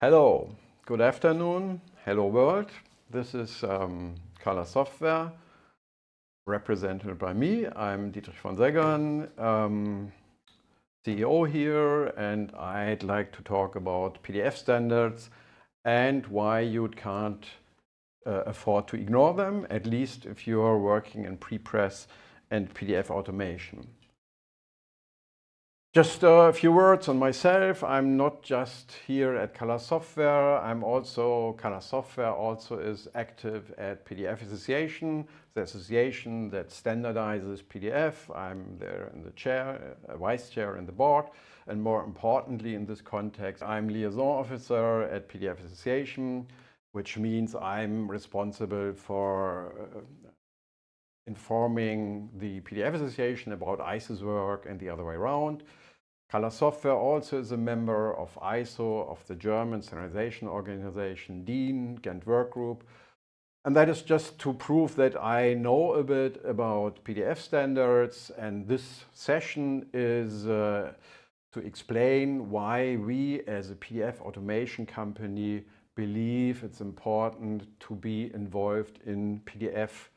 Hello, good afternoon, hello world. This is Callas Software, represented by me. I'm Dietrich von Seggern, CEO here, and I'd like to talk about PDF standards and why you can't afford to ignore them, at least if you are working in prepress and PDF automation. Just a few words on myself. I'm not just here at Callas Software. Callas Software also is active at PDF Association, the association that standardizes PDF. I'm there in the chair, vice chair in the board. And more importantly, in this context, I'm liaison officer at PDF Association, which means I'm responsible for informing the PDF Association about ISO's work and the other way around. Callas Software also is a member of ISO, of the German Standardization organization, DIN, Ghent Workgroup. And that is just to prove that I know a bit about PDF standards. And this session is to explain why we as a PDF automation company believe it's important to be involved in PDF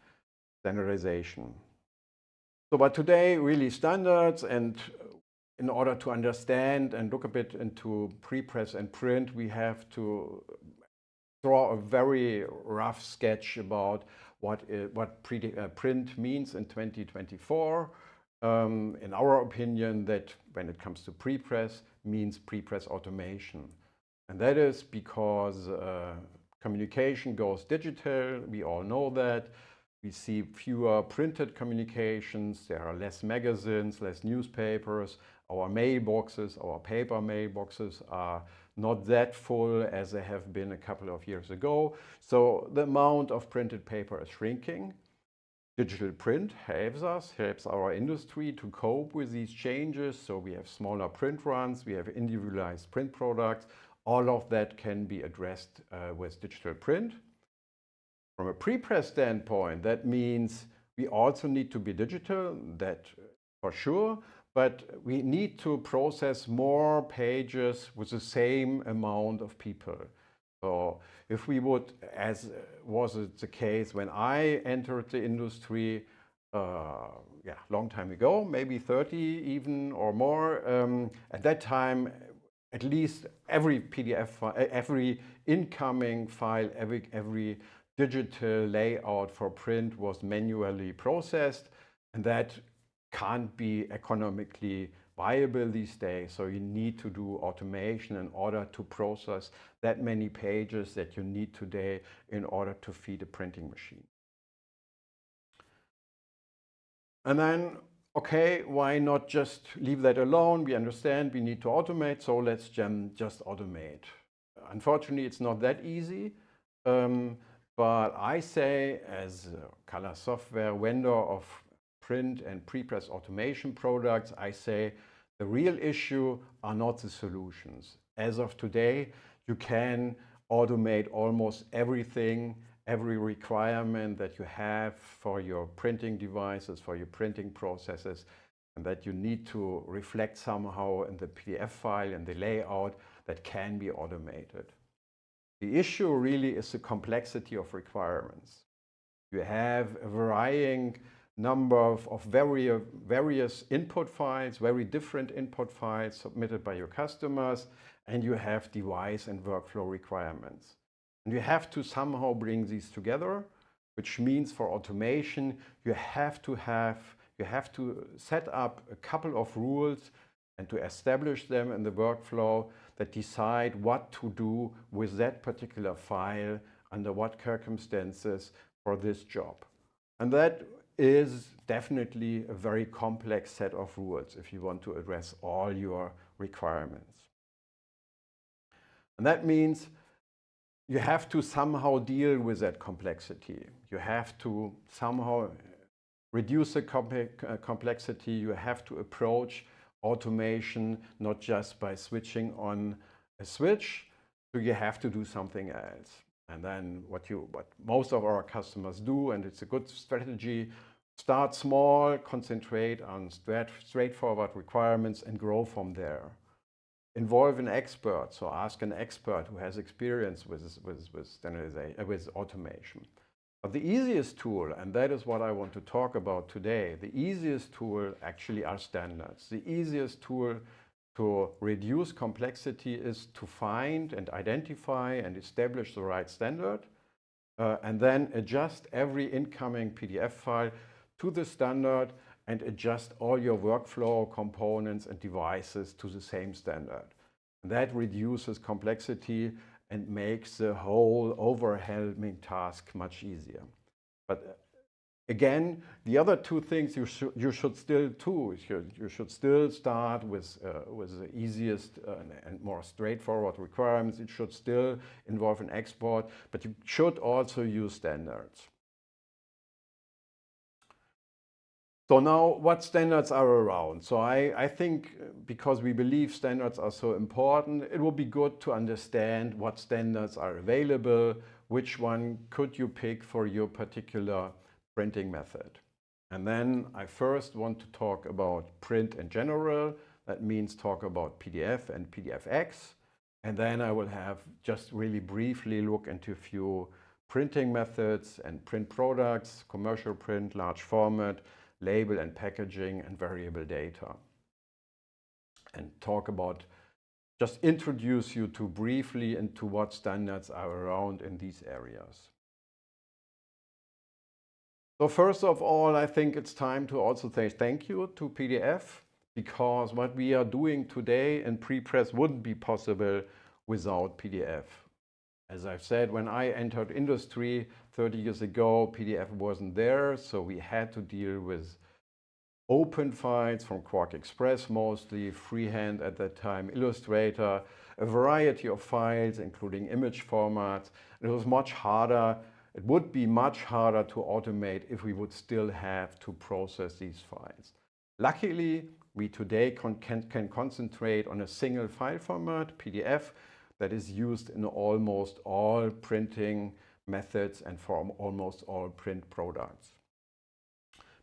standardization. So, but today, really standards, and in order to understand and look a bit into prepress and print, we have to draw a very rough sketch about what print means in 2024. In our opinion, that when it comes to prepress, means prepress automation. And that is because communication goes digital. We all know that. We see fewer printed communications. There are less magazines, less newspapers. Our mailboxes, our paper mailboxes are not that full as they have been a couple of years ago. So the amount of printed paper is shrinking. Digital print helps our industry to cope with these changes. So we have smaller print runs, we have individualized print products. All of that can be addressed with digital print. From a prepress standpoint, that means we also need to be digital, that for sure, but we need to process more pages with the same amount of people. So if we would, as was it the case when I entered the industry, long time ago, maybe 30 even or more, at that time, at least every PDF file, every incoming file, every digital layout for print was manually processed, and that can't be economically viable these days. So you need to do automation in order to process that many pages that you need today in order to feed a printing machine. And then, okay, why not just leave that alone? We understand we need to automate, so let's just automate. Unfortunately, it's not that easy. But I say, as Callas Software vendor of print and prepress automation products, I say the real issue are not the solutions. As of today, you can automate almost everything, every requirement that you have for your printing devices, for your printing processes, and that you need to reflect somehow in the PDF file and the layout that can be automated. The issue really is the complexity of requirements. You have a varying number of various input files, very different input files submitted by your customers, and you have device and workflow requirements. And you have to somehow bring these together, which means for automation, you have to set up a couple of rules and to establish them in the workflow that decide what to do with that particular file under what circumstances for this job. And that is definitely a very complex set of rules if you want to address all your requirements. And that means you have to somehow deal with that complexity. You have to somehow reduce the complexity. You have to approach automation not just by switching on a switch, so you have to do something else. And then what most of our customers do, and it's a good strategy, start small, concentrate on straightforward requirements and grow from there. Involve an expert, so ask an expert who has experience with standardization, with automation. But the easiest tool, and that is what I want to talk about today, the easiest tool actually are standards. The easiest tool to reduce complexity is to find and identify and establish the right standard, and then adjust every incoming PDF file to the standard and adjust all your workflow components and devices to the same standard. That reduces complexity and makes the whole overwhelming task much easier. But again, the other two things you should still do. You should still start with the easiest and more straightforward requirements. It should still involve an export, but you should also use standards. So now, what standards are around? So I think because we believe standards are so important, it will be good to understand what standards are available, which one could you pick for your particular printing method. And then I first want to talk about print in general. That means talk about PDF and PDFX. And then I will have just really briefly look into a few printing methods and print products, commercial print, large format, label and packaging, and variable data. And talk about, just introduce you to briefly into what standards are around in these areas. So first of all, I think it's time to also say thank you to PDF, because what we are doing today in prepress wouldn't be possible without PDF. As I've said, when I entered industry 30 years ago, PDF wasn't there, so we had to deal with open files from Quark Express, mostly freehand at that time, Illustrator, a variety of files, including image formats. It was much harder. It would be much harder to automate if we would still have to process these files. Luckily, we today can concentrate on a single file format, PDF, that is used in almost all printing methods and for almost all print products.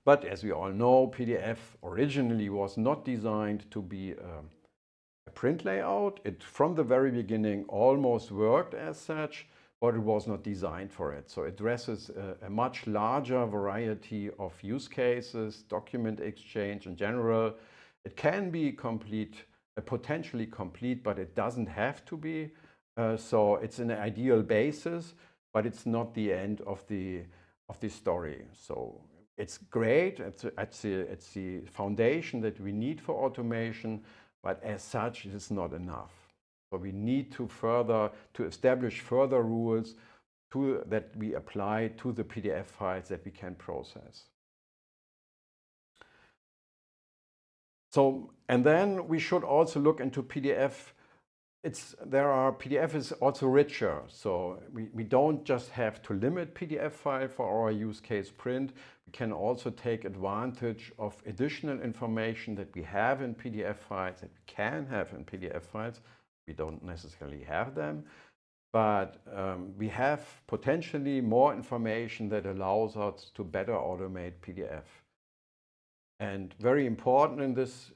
But as we all know, PDF originally was not designed to be a print layout. It, from the very beginning, almost worked as such, but it was not designed for it. So it addresses a much larger variety of use cases, document exchange in general. It can be complete, potentially complete, but it doesn't have to be. So it's an ideal basis, but it's not the end of the story. So it's great. It's the foundation that we need for automation, but as such, it is not enough. So we need to establish further rules that we apply to the PDF files that we can process. So, and then we should also look into PDF. PDF is also richer. So we don't just have to limit PDF file for our use case print. We can also take advantage of additional information that we have in PDF files, that we can have in PDF files. We don't necessarily have them, but we have potentially more information that allows us to better automate PDF. And very important in this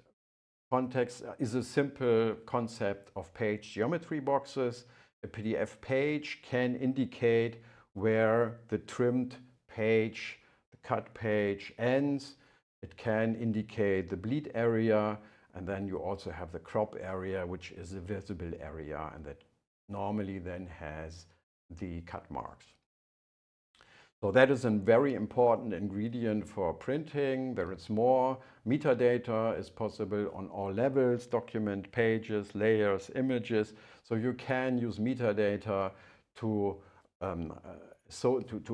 context is a simple concept of page geometry boxes. A PDF page can indicate where the trimmed page, the cut page ends. It can indicate the bleed area. And then you also have the crop area, which is a visible area, and that normally then has the cut marks. So that is a very important ingredient for printing. There is more. Metadata is possible on all levels, document, pages, layers, images. So you can use metadata to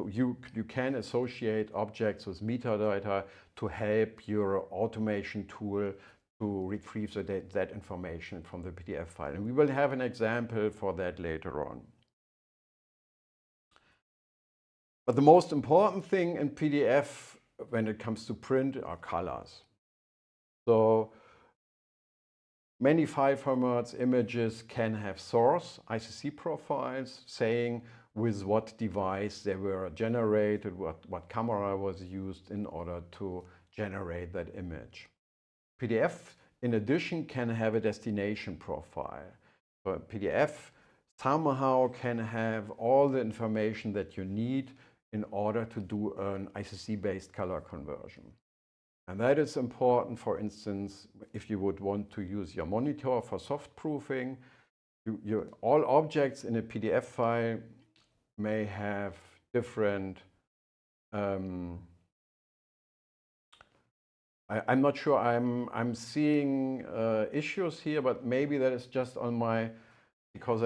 you can associate objects with metadata to help your automation tool to retrieve that information from the PDF file. And we will have an example for that later on. But the most important thing in PDF when it comes to print are colors. So many file formats, images can have source ICC profiles saying with what device they were generated, what camera was used in order to generate that image. PDF in addition, can have a destination profile. So a PDF somehow can have all the information that you need in order to do an ICC-based color conversion. And that is important, for instance, if you would want to use your monitor for soft proofing. All objects in a PDF file may have different, I'm not sure I'm seeing issues here, but maybe that is just on my, because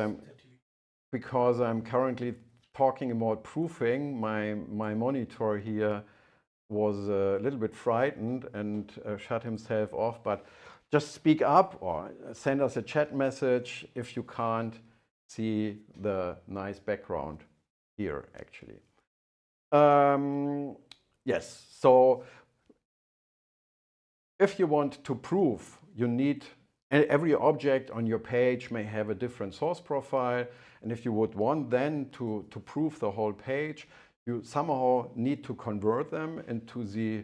I'm currently talking about proofing, my monitor here was a little bit frightened and shut himself off, but just speak up or send us a chat message if you can't see the nice background here, actually. Yes, so if you want to proof, you need, every object on your page may have a different source profile, and if you would want then to proof the whole page, you somehow need to convert them into the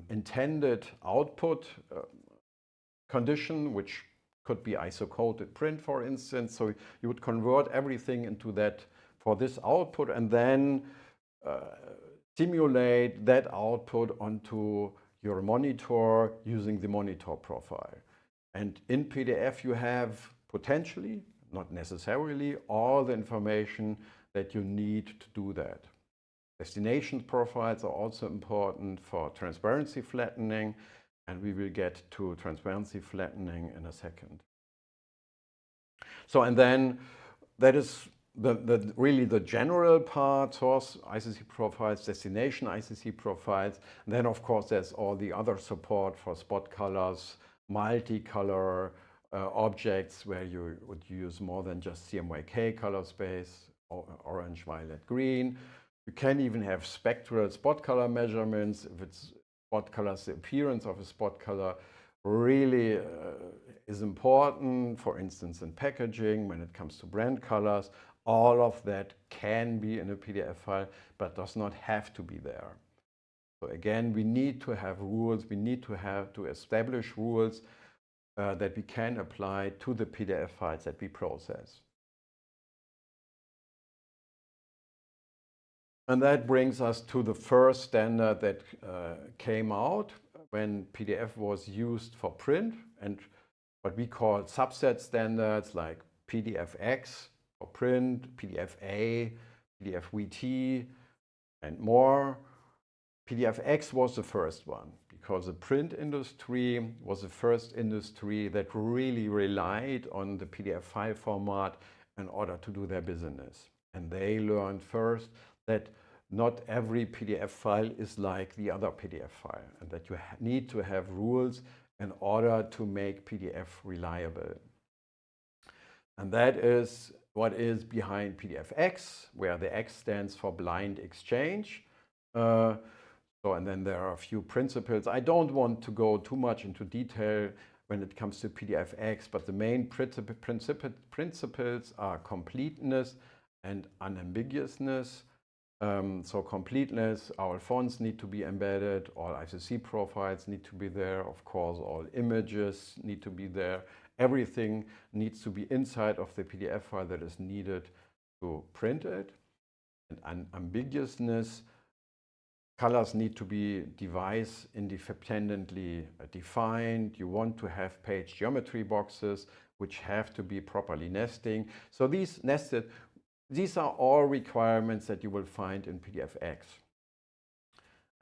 intended output condition, which could be ISO-coded print, for instance. So you would convert everything into that for this output and then simulate that output onto your monitor using the monitor profile. And in PDF, you have potentially, not necessarily, all the information that you need to do that. Destination profiles are also important for transparency flattening, and we will get to transparency flattening in a second. So, and then that is really the general part, source ICC profiles, destination ICC profiles. And then, of course, there's all the other support for spot colors, multicolor objects where you would use more than just CMYK color space, orange, violet, green. You can even have spectral spot color measurements. If it's spot colors, the appearance of a spot color really is important, for instance, in packaging, when it comes to brand colors. All of that can be in a PDF file, but does not have to be there. So again, we need to have rules. We need to establish rules that we can apply to the PDF files that we process. And that brings us to the first standard that came out when PDF was used for print, and what we call subset standards like PDFX for print, PDFA, PDFVT, and more. PDFX was the first one because the print industry was the first industry that really relied on the PDF file format in order to do their business. And they learned first that not every PDF file is like the other PDF file, and that you need to have rules in order to make PDF reliable. And that is what is behind PDFX, where the X stands for blind exchange. And then there are a few principles. I don't want to go too much into detail when it comes to PDFX, but the main principles are completeness and unambiguousness. So completeness, our fonts need to be embedded, all ICC profiles need to be there, of course all images need to be there, everything needs to be inside of the PDF file that is needed to print it. And unambiguousness, colors need to be device independently defined. You want to have page geometry boxes which have to be properly nesting. So these are all requirements that you will find in PDFX.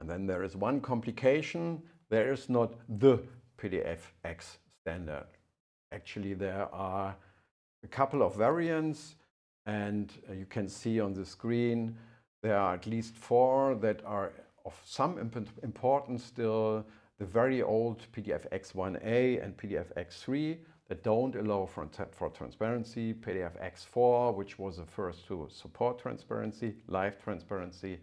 And then there is one complication. There is not the PDFX standard. Actually, there are a couple of variants, and you can see on the screen there are at least 4 that are of some importance still. The very old PDFX 1A and PDFX 3 that don't allow for transparency, PDFX 4, which was the first to support transparency, live transparency,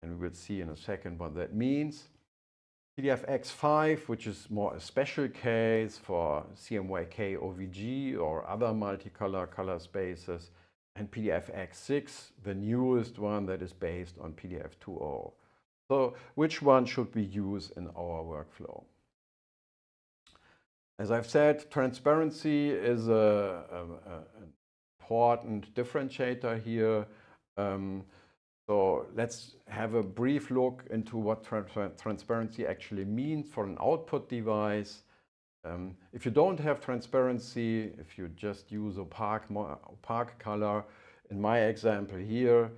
and we will see in a second what that means. PDFX 5, which is more a special case for CMYK OVG or other multicolor color spaces, and PDFX 6, the newest one that is based on PDF 2.0. So which one should we use in our workflow? As I've said, transparency is an important differentiator here. So let's have a brief look into what transparency actually means for an output device. If you don't have transparency, if you just use opaque color, in my example here,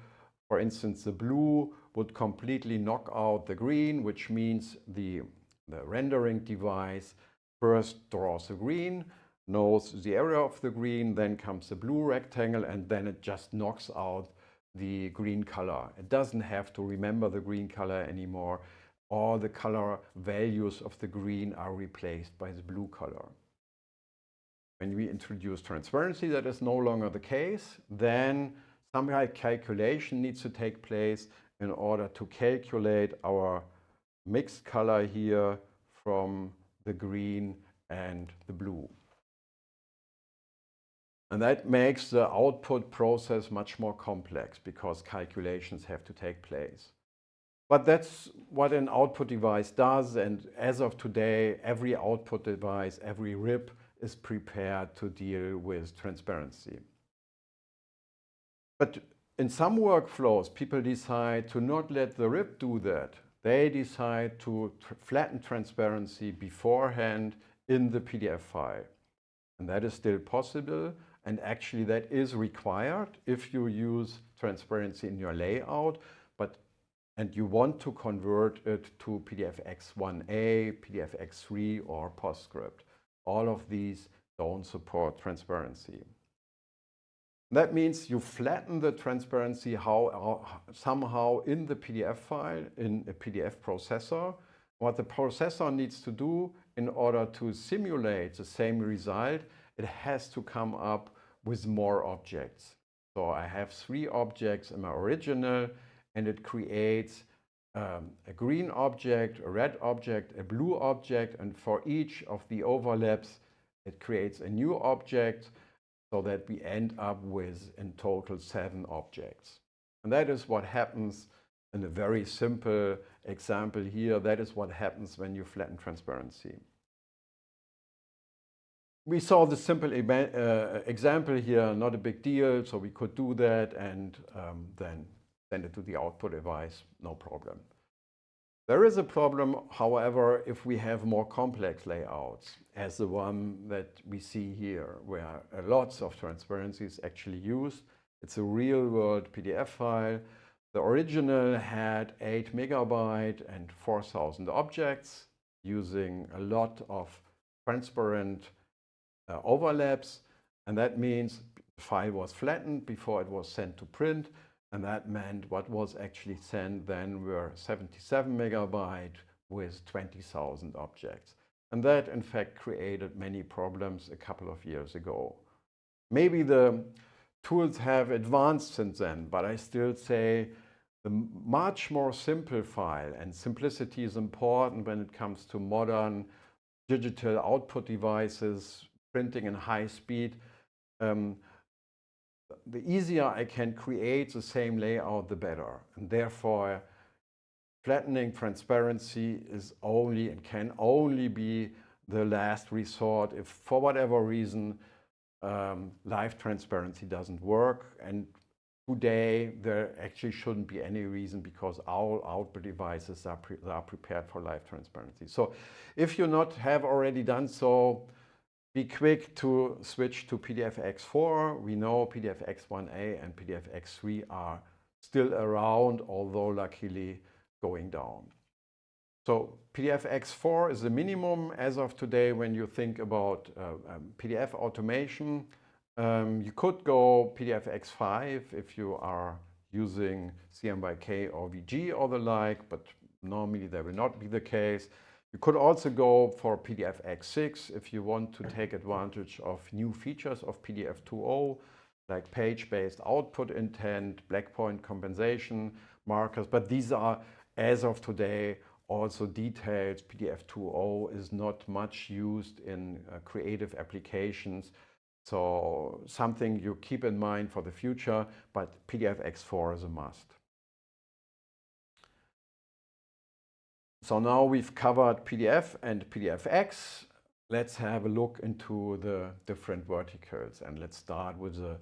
for instance, the blue would completely knock out the green, which means the rendering device first draws the green, knows the area of the green, then comes the blue rectangle, and then it just knocks out the green color. It doesn't have to remember the green color anymore. All the color values of the green are replaced by the blue color. When we introduce transparency, that is no longer the case. Then some calculation needs to take place in order to calculate our mixed color here from the green and the blue. And that makes the output process much more complex because calculations have to take place. But that's what an output device does, and as of today, every output device, every RIP is prepared to deal with transparency. But in some workflows, people decide to not let the RIP do that. They decide to flatten transparency beforehand in the PDF file. And that is still possible, and actually that is required if you use transparency in your layout, and you want to convert it to PDFX1A, PDFX3, or PostScript. All of these don't support transparency. That means you flatten the transparency somehow in the PDF file, in a PDF processor. What the processor needs to do in order to simulate the same result, it has to come up with more objects. So I have 3 objects in my original, and it creates a green object, a red object, a blue object, and for each of the overlaps, it creates a new object so that we end up with, in total, 7 objects. And that is what happens in a very simple example here. That is what happens when you flatten transparency. We saw the simple example here, not a big deal, so we could do that and then send it to the output device, no problem. There is a problem, however, if we have more complex layouts, as the one that we see here, where lots of transparency is actually used. It's a real-world PDF file. The original had 8 megabytes and 4,000 objects, using a lot of transparent overlaps, and that means the file was flattened before it was sent to print, and that meant what was actually sent then were 77 megabytes with 20,000 objects. And that in fact created many problems a couple of years ago. Maybe the tools have advanced since then, but I still say the much more simple file, and simplicity is important when it comes to modern digital output devices, printing in high speed. The easier I can create the same layout, the better. And therefore, flattening transparency is only and can only be the last resort if, for whatever reason, live transparency doesn't work. And today, there actually shouldn't be any reason because all output devices are prepared for live transparency. So if you not have already done so, be quick to switch to PDFX4. We know PDFX1A and PDFX3 are still around, although luckily going down. So PDFX4 is the minimum as of today when you think about PDF automation. You could go PDFX5 if you are using CMYK or VG or the like, but normally that will not be the case. You could also go for PDFX6 if you want to take advantage of new features of PDF 2.0, like page-based output intent, black point compensation, markers, but these are, as of today, also details. PDF 2.0 is not much used in creative applications, so something you keep in mind for the future, but PDFX4 is a must. So now we've covered PDF and PDFX. let's have a look into the different verticals, and let's start with the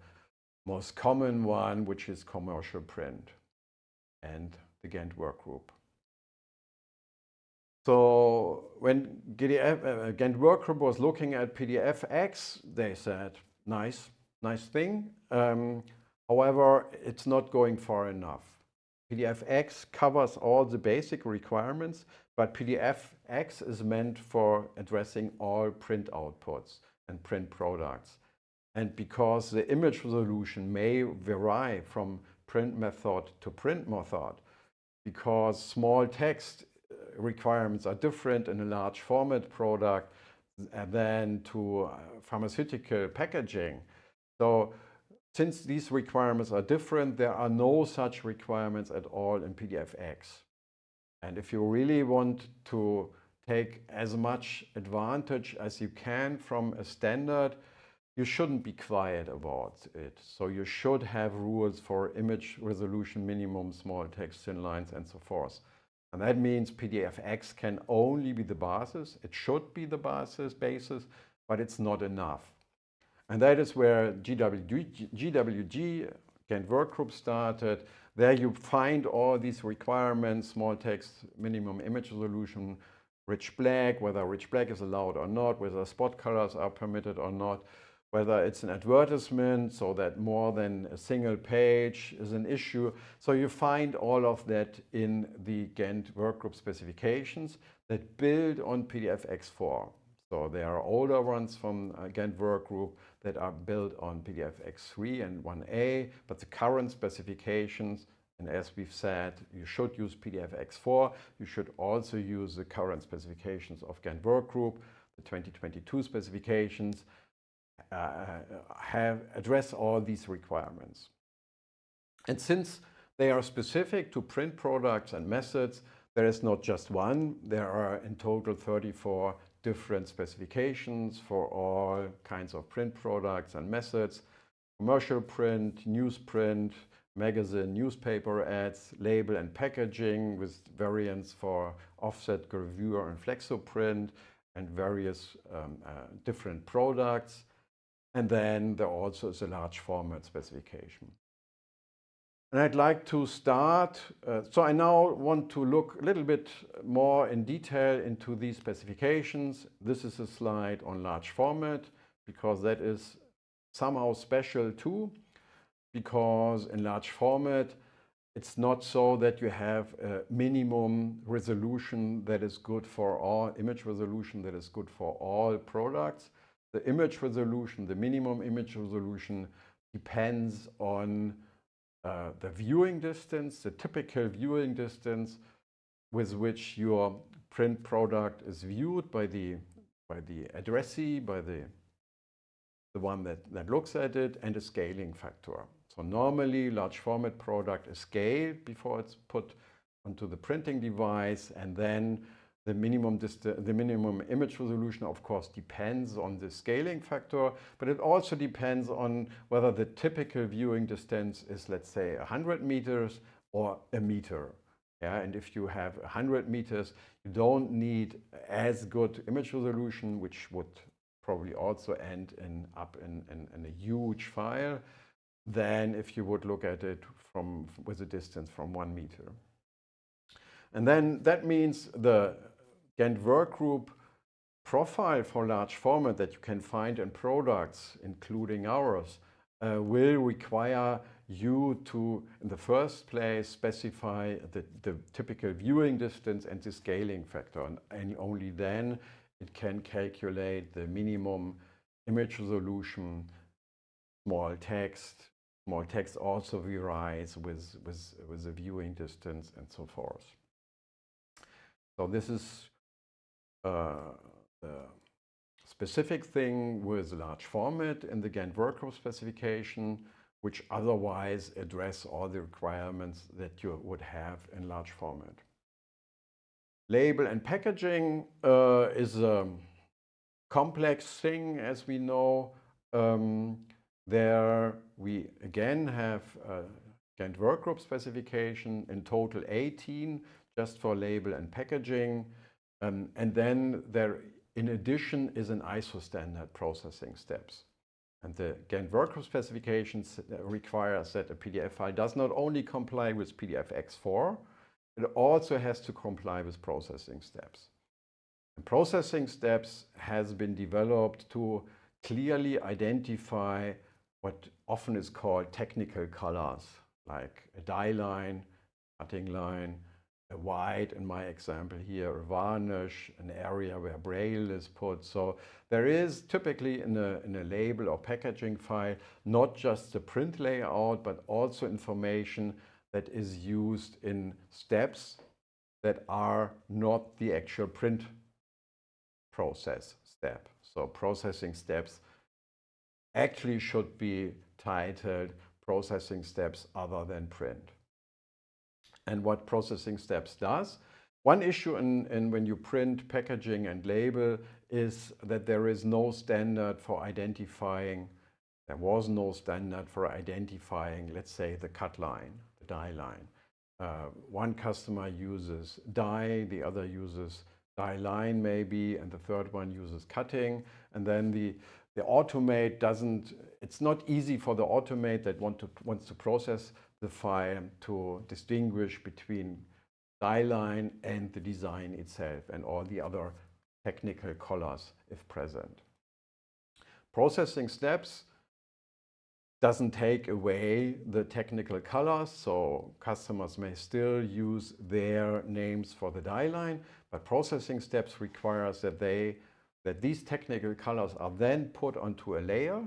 most common one, which is commercial print and the Ghent Workgroup. So when Ghent Workgroup was looking at PDFX, they said, nice thing. However, it's not going far enough. PDFX covers all the basic requirements, but PDFX is meant for addressing all print outputs and print products. And because the image resolution may vary from print method to print method, because small text requirements are different in a large format product than to pharmaceutical packaging. So since these requirements are different, there are no such requirements at all in PDFX. And if you really want to take as much advantage as you can from a standard, you shouldn't be quiet about it. So you should have rules for image resolution minimum, small text, thin lines, and so forth. And that means PDFX can only be the basis. It should be the basis, but it's not enough. And that is where GWG, Ghent Workgroup, started. There you find all these requirements: small text, minimum image resolution, rich black, whether rich black is allowed or not, whether spot colors are permitted or not, whether it's an advertisement, so that more than a single page is an issue. So you find all of that in the Ghent Workgroup specifications that build on PDFX4. So there are older ones from Ghent Workgroup that are built on PDFX3 and 1A, but the current specifications, and as we've said, you should use PDFX4. You should also use the current specifications of Ghent Workgroup. The 2022 specifications address all these requirements. And since they are specific to print products and methods, there is not just one. There are in total 34 different specifications for all kinds of print products and methods: commercial print, newsprint, magazine, newspaper ads, label and packaging, with variants for offset, gravure, and flexoprint, and various different products. And then there also is a large format specification. And I'd like to start, so I now want to look a little bit more in detail into these specifications. This is a slide on large format, because that is somehow special too, because in large format, it's not so that you have a minimum resolution that is good for all, image resolution that is good for all products. The image resolution, the minimum image resolution, depends on the viewing distance, the typical viewing distance with which your print product is viewed by the addressee, by the one that looks at it, and a scaling factor. So normally, large format product is scaled before it's put onto the printing device, and then the minimum image resolution, of course, depends on the scaling factor, but it also depends on whether the typical viewing distance is, let's say, 100 meters or a meter. Yeah, and if you have 100 meters, you don't need as good image resolution, which would probably also end up in a huge file, than if you would look at it with a distance from 1 meter. And then that means the Ghent Workgroup profile for large format that you can find in products, including ours, will require you to, in the first place, specify the typical viewing distance and the scaling factor. And only then it can calculate the minimum image resolution, small text. Small text also varies with the viewing distance and so forth. So this is the specific thing with large format in the Ghent Workgroup specification, which otherwise address all the requirements that you would have in large format. Label and packaging is a complex thing, as we know. There we again have a Ghent Workgroup specification, in total 18, just for label and packaging. And then there in addition is an ISO standard processing steps. And the Ghent Workgroup specifications requires that a PDF file does not only comply with PDFX4, it also has to comply with processing steps. And processing steps has been developed to clearly identify what often is called technical colors, like a die line, cutting line, a white, in my example here, a varnish, an area where braille is put. So there is typically in a label or packaging file, not just the print layout, but also information that is used in steps that are not the actual print process step. So processing steps actually should be titled processing steps other than print. And what processing steps does. One issue when you print packaging and label is that there is no standard for identifying, there was no standard for identifying, let's say, the cut line, the die line. One customer uses die, the other uses die line maybe, and the third one uses cutting. And then the automate doesn't, it's not easy for the automate that wants to process the file to distinguish between die line and the design itself and all the other technical colors if present. Processing steps doesn't take away the technical colors, so customers may still use their names for the die line, but processing steps requires that these technical colors are then put onto a layer,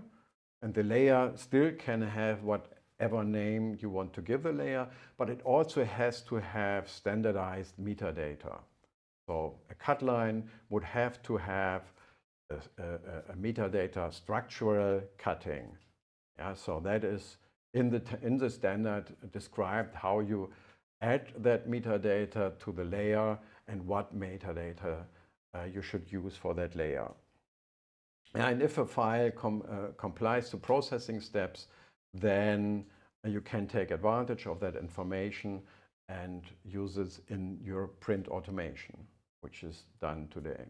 and the layer still can have whatever name you want to give the layer, but it also has to have standardized metadata. So a cut line would have to have a metadata structural cutting. Yeah, so that is in the standard described how you add that metadata to the layer and what metadata you should use for that layer. And if a file complies to processing steps, then you can take advantage of that information and use it in your print automation, which is done today.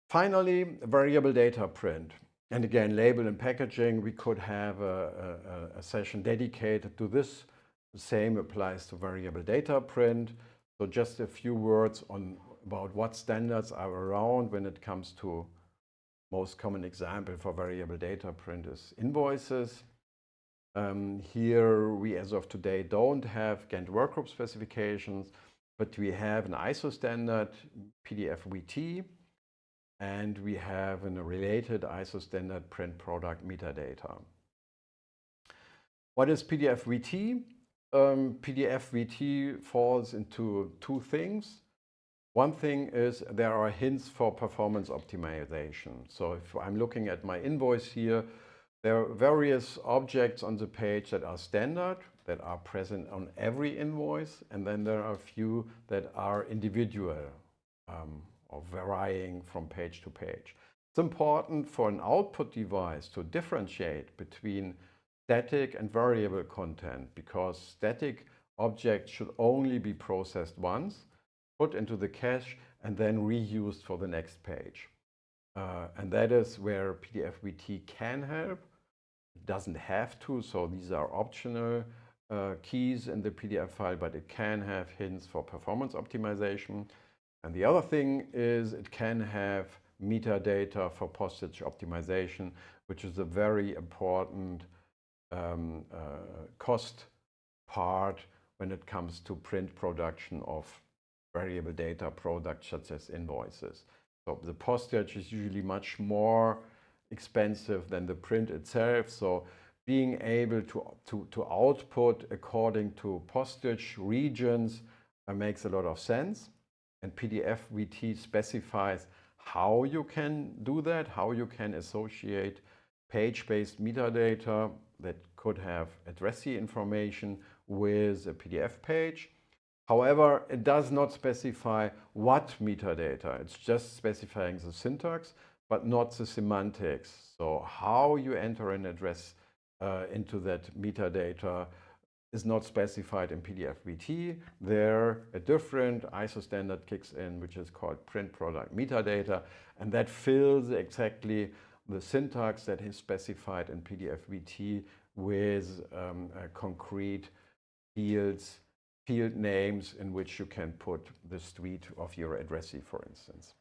Finally, variable data print. And again, label and packaging, we could have a session dedicated to this. The same applies to variable data print. So just a few words about what standards are around when it comes to most common example for variable data print is invoices. Here we, as of today, don't have Ghent Workgroup specifications, but we have an ISO standard, PDF-VT, and we have a related ISO standard print product metadata. What is PDF-VT? PDF-VT falls into two things. One thing is there are hints for performance optimization. So if I'm looking at my invoice here, there are various objects on the page that are standard, that are present on every invoice, and then there are a few that are individual or varying from page to page. It's important for an output device to differentiate between static and variable content, because static objects should only be processed once, put into the cache, and then reused for the next page. And that is where PDF-VT can help. It doesn't have to, so these are optional keys in the PDF file, but it can have hints for performance optimization. And the other thing is it can have metadata for postage optimization, which is a very important cost part when it comes to print production of variable data products such as invoices. So the postage is usually much more expensive than the print itself. So being able to output according to postage regions makes a lot of sense. And PDF-VT specifies how you can do that, how you can associate page-based metadata that could have addressee information with a PDF page. However, it does not specify what metadata. It's just specifying the syntax, but not the semantics. So how you enter an address into that metadata is not specified in PDF-VT. There, a different ISO standard kicks in, which is called print product metadata, and that fills exactly the syntax that is specified in PDF-VT with concrete field names in which you can put the street of your addressee, for instance.